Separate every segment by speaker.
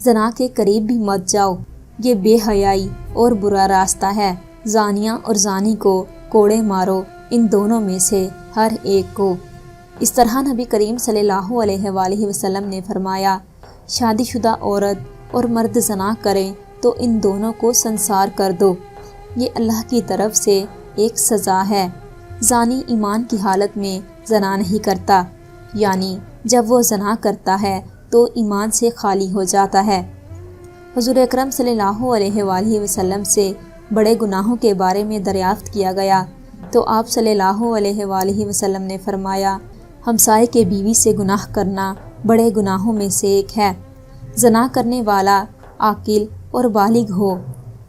Speaker 1: زنا کے قریب بھی مت جاؤ، یہ بے حیائی اور برا راستہ ہے۔ زانیہ اور زانی کو کوڑے مارو، ان دونوں میں سے ہر ایک کو۔ اس طرح نبی کریم صلی اللہ علیہ وآلہ وسلم نے فرمایا، شادی شدہ عورت اور مرد زنا کریں تو ان دونوں کو سنسار کر دو، یہ اللہ کی طرف سے ایک سزا ہے۔ زانی ایمان کی حالت میں زنا نہیں کرتا، یعنی جب وہ زنا کرتا ہے تو ایمان سے خالی ہو جاتا ہے۔ حضور اکرم صلی اللہ علیہ وآلہ وسلم سے بڑے گناہوں کے بارے میں دریافت کیا گیا تو آپ صلی اللہ علیہ وآلہ وسلم نے فرمایا، ہمسائے کے بیوی سے گناہ کرنا بڑے گناہوں میں سے ایک ہے۔ زنا کرنے والا عاقل اور بالغ ہو،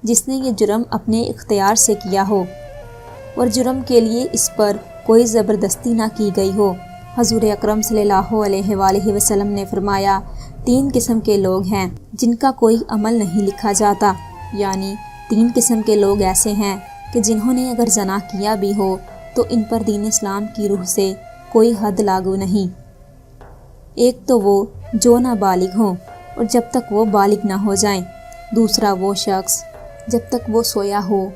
Speaker 1: جس نے یہ جرم اپنے اختیار سے کیا ہو اور جرم کے لیے اس پر کوئی زبردستی نہ کی گئی ہو۔ حضور اکرم صلی اللہ علیہ وآلہ وسلم نے فرمایا، 3 قسم کے لوگ ہیں جن کا کوئی عمل نہیں لکھا جاتا، یعنی 3 قسم کے لوگ ایسے ہیں کہ جنہوں نے اگر زنا کیا بھی ہو تو ان پر دین اسلام کی روح سے کوئی حد لاگو نہیں۔ ایک تو وہ جو نابالغ ہوں اور جب تک وہ بالغ نہ ہو جائیں، دوسرا وہ شخص جب تک وہ سویا ہو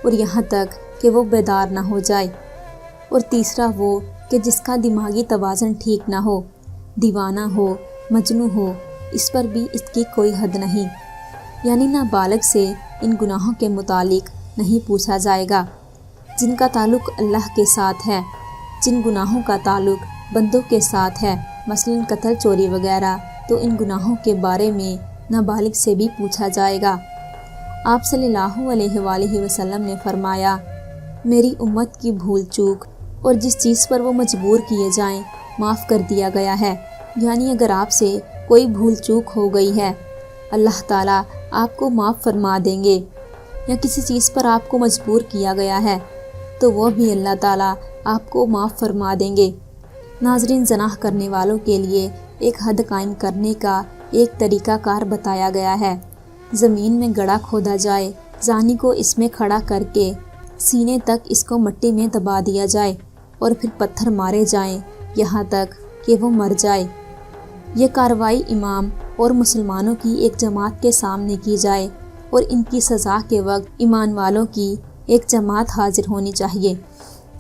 Speaker 1: اور یہاں تک کہ وہ بیدار نہ ہو جائے، اور تیسرا وہ کہ جس کا دماغی توازن ٹھیک نہ ہو، دیوانہ ہو، مجنون ہو، اس پر بھی اس کی کوئی حد نہیں، یعنی نابالغ سے ان گناہوں کے متعلق نہیں پوچھا جائے گا۔ جن کا تعلق اللہ کے ساتھ ہے، جن گناہوں کا تعلق بندوں کے ساتھ ہے، مثلا قتل، چوری وغیرہ، تو ان گناہوں کے بارے میں نابالغ سے بھی پوچھا جائے گا۔ آپ صلی اللہ علیہ وآلہ وسلم نے فرمایا، میری امت کی بھول چوک اور جس چیز پر وہ مجبور کیے جائیں معاف کر دیا گیا ہے، یعنی اگر آپ سے کوئی بھول چوک ہو گئی ہے، اللہ تعالیٰ آپ کو معاف فرما دیں گے، یا کسی چیز پر آپ کو مجبور کیا گیا ہے تو وہ بھی اللہ تعالیٰ آپ کو معاف فرما دیں گے۔ ناظرین، زنا کرنے والوں کے لیے ایک حد قائم کرنے کا ایک طریقہ کار بتایا گیا ہے۔ زمین میں گڑھا کھودا جائے، زانی کو اس میں کھڑا کر کے سینے تک اس کو مٹی میں دبا دیا جائے اور پھر پتھر مارے جائیں یہاں تک کہ وہ مر جائے۔ یہ کارروائی امام اور مسلمانوں کی ایک جماعت کے سامنے کی جائے اور ان کی سزا کے وقت ایمان والوں کی ایک جماعت حاضر ہونی چاہیے۔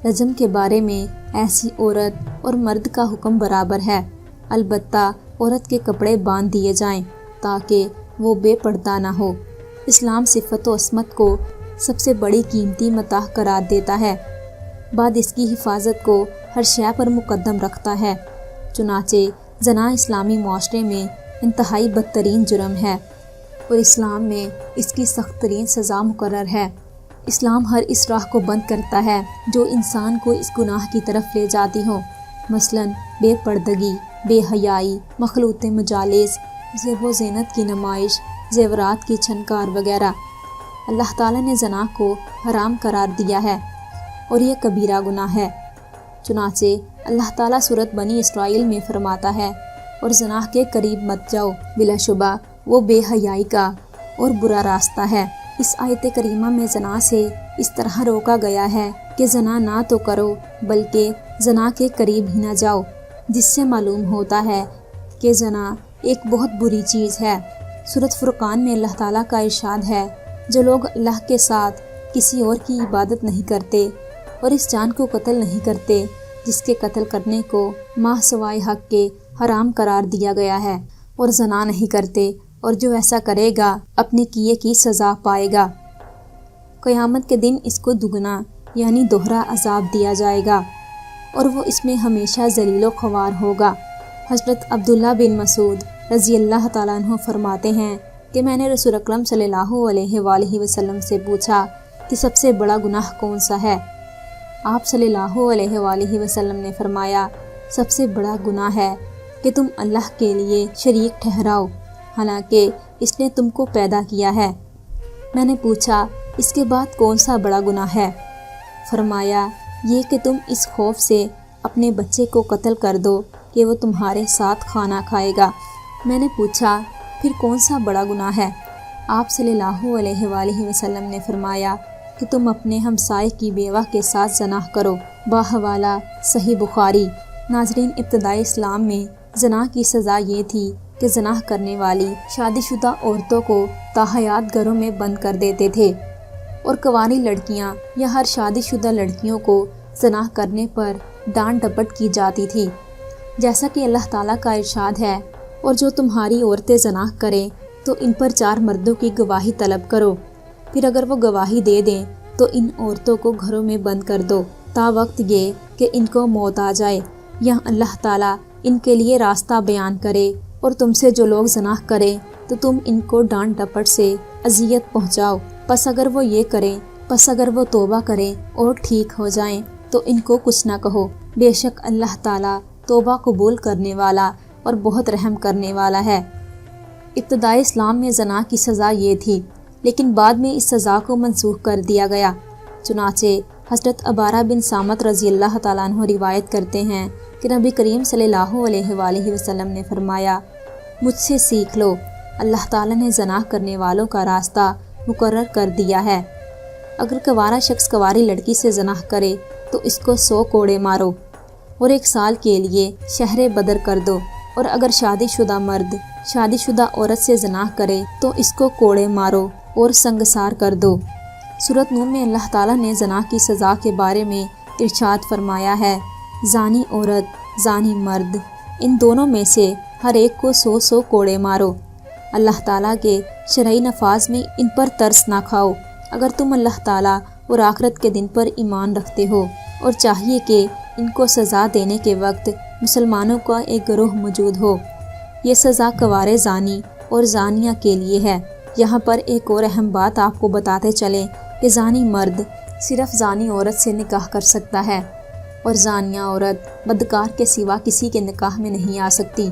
Speaker 1: رجم کے بارے میں ایسی عورت اور مرد کا حکم برابر ہے، البتہ عورت کے کپڑے باندھ دیے جائیں تاکہ وہ بے پردہ نہ ہو۔ اسلام صفت و عصمت کو سب سے بڑی قیمتی متاع قرار دیتا ہے، بعد اس کی حفاظت کو ہر شے پر مقدم رکھتا ہے۔ چنانچہ زنا اسلامی معاشرے میں انتہائی بدترین جرم ہے اور اسلام میں اس کی سخت ترین سزا مقرر ہے۔ اسلام ہر اس راہ کو بند کرتا ہے جو انسان کو اس گناہ کی طرف لے جاتی ہو، مثلاً بے پردگی، بے حیائی، مخلوط مجالس، زیب و زینت کی نمائش، زیورات کی چھنکار وغیرہ۔ اللہ تعالیٰ نے زنا کو حرام قرار دیا ہے اور یہ کبیرہ گناہ ہے۔ چنانچہ اللہ تعالیٰ سورۃ بنی اسرائیل میں فرماتا ہے، اور زنا کے قریب مت جاؤ، بلا شبہ وہ بے حیائی کا اور برا راستہ ہے۔ اس آیت کریمہ میں زنا سے اس طرح روکا گیا ہے کہ زنا نہ تو کرو بلکہ زنا کے قریب ہی نہ جاؤ، جس سے معلوم ہوتا ہے کہ زنا ایک بہت بری چیز ہے۔ سورۃ فرقان میں اللہ تعالیٰ کا ارشاد ہے، جو لوگ اللہ کے ساتھ کسی اور کی عبادت نہیں کرتے اور اس جان کو قتل نہیں کرتے جس کے قتل کرنے کو ماہ سوائے حق کے حرام قرار دیا گیا ہے، اور زنا نہیں کرتے، اور جو ایسا کرے گا اپنے کیے کی سزا پائے گا۔ قیامت کے دن اس کو دگنا یعنی دوہرا عذاب دیا جائے گا اور وہ اس میں ہمیشہ ذلیل و خوار ہوگا۔ حضرت عبداللہ بن مسعود رضی اللہ تعالیٰ عنہ فرماتے ہیں کہ میں نے رسول اکرم صلی اللہ علیہ وآلہ وسلم سے پوچھا کہ سب سے بڑا گناہ کون سا ہے؟ آپ صلی اللہ علیہ وآلہ وسلم نے فرمایا، سب سے بڑا گناہ ہے کہ تم اللہ کے لیے شریک ٹھہراؤ حالانکہ اس نے تم کو پیدا کیا ہے۔ میں نے پوچھا، اس کے بعد کون سا بڑا گناہ ہے؟ فرمایا، یہ کہ تم اس خوف سے اپنے بچے کو قتل کر دو کہ وہ تمہارے ساتھ کھانا کھائے گا۔ میں نے پوچھا، پھر کون سا بڑا گناہ ہے؟ آپ صلی اللہ علیہ وآلہ وسلم نے فرمایا کہ تم اپنے ہمسائے کی بیوہ کے ساتھ زنا کرو۔ باحوالہ صحیح بخاری۔ ناظرین، ابتدائی اسلام میں زنا کی سزا یہ تھی کہ زنا کرنے والی شادی شدہ عورتوں کو تاحیات گھروں میں بند کر دیتے تھے اور کنواری لڑکیاں یا ہر شادی شدہ لڑکیوں کو زنا کرنے پر ڈانٹ ڈپٹ کی جاتی تھی، جیسا کہ اللہ تعالیٰ کا ارشاد ہے، اور جو تمہاری عورتیں زنا کریں تو ان پر 4 مردوں کی گواہی طلب کرو، پھر اگر وہ گواہی دے دیں تو ان عورتوں کو گھروں میں بند کر دو تا وقت یہ کہ ان کو موت آ جائے، یا اللہ تعالیٰ ان کے لیے راستہ بیان کرے، اور تم سے جو لوگ زنا کریں تو تم ان کو ڈانٹ ڈپٹ سے اذیت پہنچاؤ، پس اگر وہ توبہ کریں اور ٹھیک ہو جائیں تو ان کو کچھ نہ کہو، بے شک اللہ تعالیٰ توبہ قبول کرنے والا اور بہت رحم کرنے والا ہے۔ ابتدائی اسلام میں زنا کی سزا یہ تھی، لیکن بعد میں اس سزا کو منسوخ کر دیا گیا۔ چنانچہ حضرت عبارہ بن صامت رضی اللہ تعالیٰ عنہ روایت کرتے ہیں کہ نبی کریم صلی اللہ علیہ وآلہ وسلم نے فرمایا، مجھ سے سیکھ لو، اللہ تعالیٰ نے زنا کرنے والوں کا راستہ مقرر کر دیا ہے۔ اگر کنوارا شخص کنواری لڑکی سے زنا کرے تو اس کو 100 کوڑے مارو اور 1 سال کے لیے شہر بدر کر دو، اور اگر شادی شدہ مرد شادی شدہ عورت سے زنا کرے تو اس کو کوڑے مارو اور سنگسار کر دو۔ سورۃ نون میں اللہ تعالیٰ نے زنا کی سزا کے بارے میں ارشاد فرمایا ہے، زانی عورت زانی مرد ان دونوں میں سے ہر ایک کو 100 کوڑے مارو۔ اللہ تعالیٰ کے شرعی نفاذ میں ان پر ترس نہ کھاؤ اگر تم اللہ تعالیٰ اور آخرت کے دن پر ایمان رکھتے ہو، اور چاہیے کہ ان کو سزا دینے کے وقت مسلمانوں کا ایک گروہ موجود ہو۔ یہ سزا کنوارے زانی اور زانیہ کے لیے ہے۔ یہاں پر ایک اور اہم بات آپ کو بتاتے چلیں کہ زانی مرد صرف زانی عورت سے نکاح کر سکتا ہے، اور زانیہ عورت بدکار کے سوا کسی کے نکاح میں نہیں آ سکتی۔